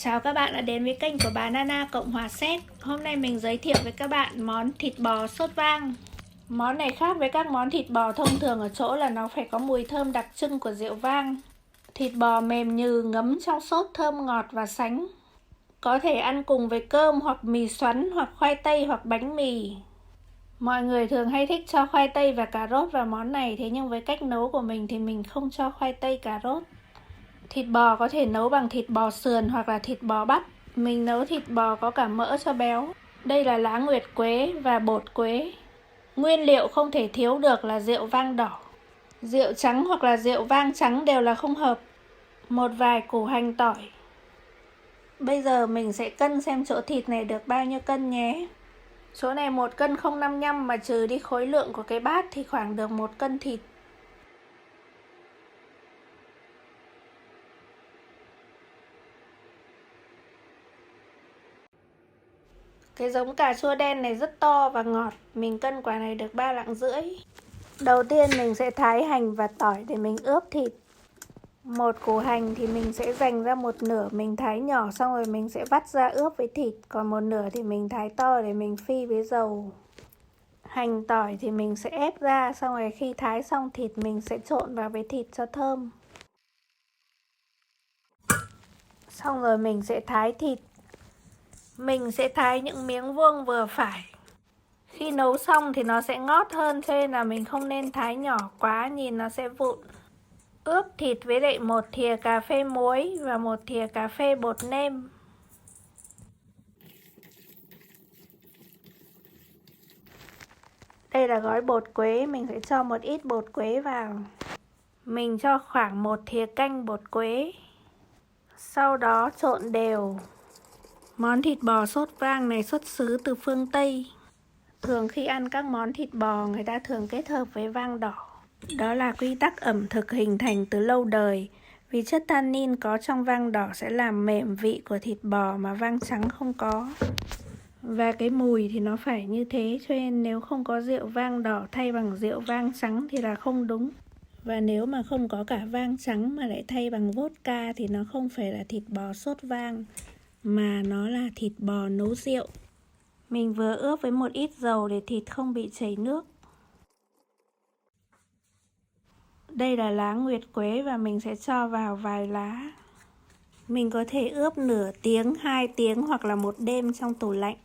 Chào các bạn đã đến với kênh của bà Nana Cộng Hòa Séc. Hôm nay mình giới thiệu với các bạn món thịt bò sốt vang. Món này khác với các món thịt bò thông thường ở chỗ là nó phải có mùi thơm đặc trưng của rượu vang. Thịt bò mềm nhừ ngấm trong sốt thơm ngọt và sánh. Có thể ăn cùng với cơm hoặc mì xoắn hoặc khoai tây hoặc bánh mì. Mọi người thường hay thích cho khoai tây và cà rốt vào món này, thế nhưng với cách nấu của mình thì mình không cho khoai tây cà rốt. Thịt bò có thể nấu bằng thịt bò sườn hoặc là thịt bò bắp. Mình nấu thịt bò có cả mỡ cho béo. Đây là lá nguyệt quế và bột quế. Nguyên liệu không thể thiếu được là rượu vang đỏ. Rượu trắng hoặc là rượu vang trắng đều là không hợp. Một vài củ hành tỏi. Bây giờ mình sẽ cân xem chỗ thịt này được bao nhiêu cân nhé. Chỗ này 1 cân 055 mà trừ đi khối lượng của cái bát thì khoảng được 1 cân thịt. Cái giống cà chua đen này rất to và ngọt. Mình cân quả này được 3 lạng rưỡi. Đầu tiên mình sẽ thái hành và tỏi để mình ướp thịt. Một củ hành thì mình sẽ dành ra một nửa mình thái nhỏ, xong rồi mình sẽ vắt ra ướp với thịt. Còn một nửa thì mình thái to để mình phi với dầu. Hành tỏi thì mình sẽ ép ra, xong rồi khi thái xong thịt mình sẽ trộn vào với thịt cho thơm. Xong rồi mình sẽ thái thịt. Mình sẽ thái những miếng vuông vừa phải. Khi nấu xong thì nó sẽ ngót hơn, cho nên là mình không nên thái nhỏ quá, nhìn nó sẽ vụn. Ướp thịt với lại 1 thìa cà phê muối và 1 thìa cà phê bột nêm. Đây là gói bột quế, mình sẽ cho một ít bột quế vào. Mình cho khoảng 1 thìa canh bột quế. Sau đó trộn đều. Món thịt bò sốt vang này xuất xứ từ phương Tây. Thường khi ăn các món thịt bò, người ta thường kết hợp với vang đỏ. Đó là quy tắc ẩm thực hình thành từ lâu đời. Vì chất tannin có trong vang đỏ sẽ làm mềm vị của thịt bò mà vang trắng không có. Và cái mùi thì nó phải như thế, cho nên nếu không có rượu vang đỏ thay bằng rượu vang trắng thì là không đúng. Và nếu mà không có cả vang trắng mà lại thay bằng vodka thì nó không phải là thịt bò sốt vang, mà nó là thịt bò nấu rượu. Mình vừa ướp với một ít dầu để thịt không bị chảy nước. Đây là lá nguyệt quế và mình sẽ cho vào vài lá. Mình có thể ướp nửa tiếng, 2 tiếng hoặc là 1 đêm trong tủ lạnh.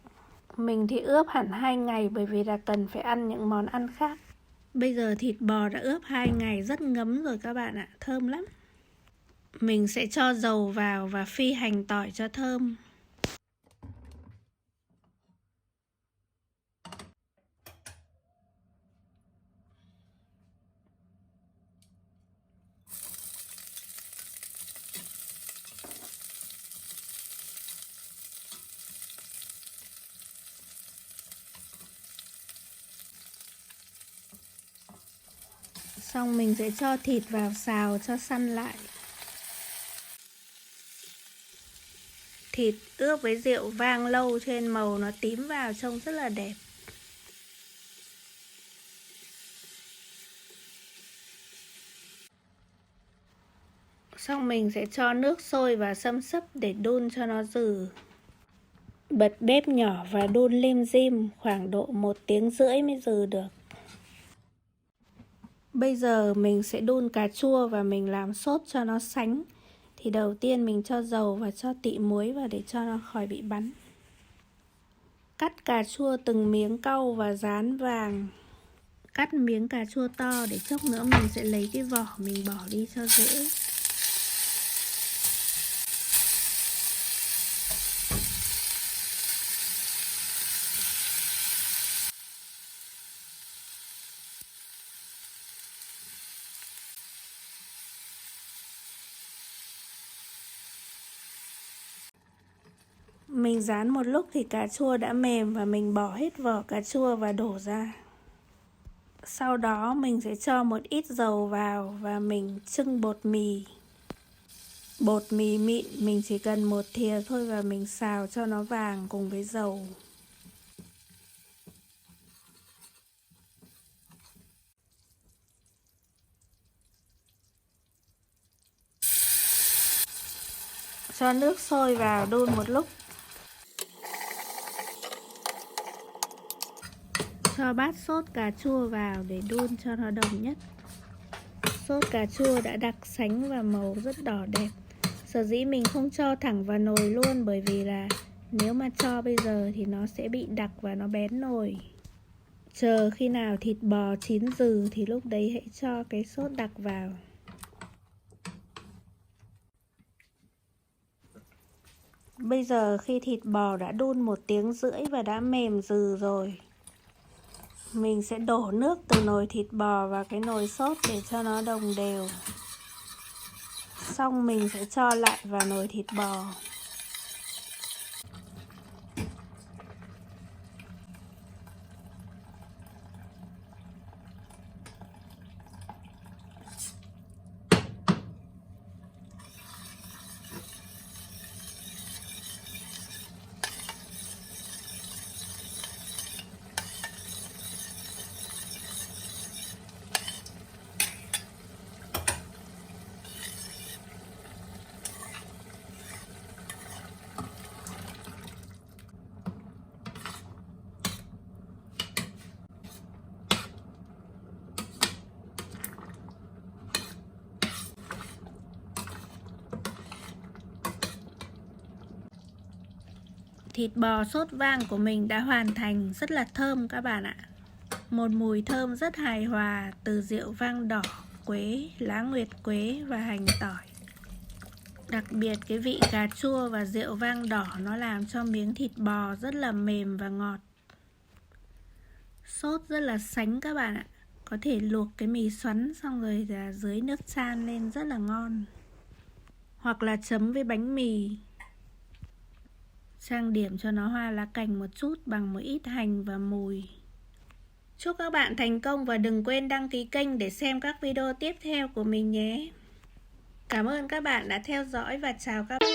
Mình thì ướp hẳn 2 ngày bởi vì là cần phải ăn những món ăn khác. Bây giờ thịt bò đã ướp 2 ngày rất ngấm rồi các bạn ạ, thơm lắm. Mình sẽ cho dầu vào và phi hành tỏi cho thơm. Xong mình sẽ cho thịt vào xào cho săn lại. Thịt ướp với rượu vang lâu cho nên màu nó tím vào trông rất là đẹp. Xong mình sẽ cho nước sôi và xâm xấp để đun cho nó dừ. Bật bếp nhỏ và đun lim dim khoảng độ 1 tiếng rưỡi mới dừ được. Bây giờ mình sẽ đun cà chua và mình làm sốt cho nó sánh. Thì đầu tiên mình cho dầu và cho tị muối vào để cho nó khỏi bị bắn. Cắt cà chua từng miếng cau và rán vàng. Cắt miếng cà chua to để chốc nữa mình sẽ lấy cái vỏ mình bỏ đi cho dễ. Mình rán một lúc thì cà chua đã mềm và mình bỏ hết vỏ cà chua và đổ ra. Sau đó mình sẽ cho một ít dầu vào và mình chưng bột mì. Bột mì mịn mình chỉ cần 1 thìa thôi và mình xào cho nó vàng cùng với dầu. Cho nước sôi vào đun một lúc. Cho bát sốt cà chua vào để đun cho nó đồng nhất. Sốt cà chua đã đặc sánh và màu rất đỏ đẹp. Sở dĩ mình không cho thẳng vào nồi luôn, bởi vì là nếu mà cho bây giờ thì nó sẽ bị đặc và nó bén nồi. Chờ khi nào thịt bò chín dừ thì lúc đấy hãy cho cái sốt đặc vào. Bây giờ khi thịt bò đã đun 1 tiếng rưỡi và đã mềm dừ rồi, mình sẽ đổ nước từ nồi thịt bò vào cái nồi sốt để cho nó đồng đều. Xong mình sẽ cho lại vào nồi thịt bò. Thịt bò sốt vang của mình đã hoàn thành, rất là thơm các bạn ạ. Một mùi thơm rất hài hòa từ rượu vang đỏ, quế, lá nguyệt quế và hành tỏi. Đặc biệt cái vị cà chua và rượu vang đỏ nó làm cho miếng thịt bò rất là mềm và ngọt. Sốt rất là sánh các bạn ạ. Có thể luộc cái mì xoắn xong rồi là dưới nước chan lên rất là ngon. Hoặc là chấm với bánh mì. Trang điểm cho nó hoa lá cành một chút bằng một ít hành và mùi. Chúc các bạn thành công và đừng quên đăng ký kênh để xem các video tiếp theo của mình nhé. Cảm ơn các bạn đã theo dõi và chào các bạn.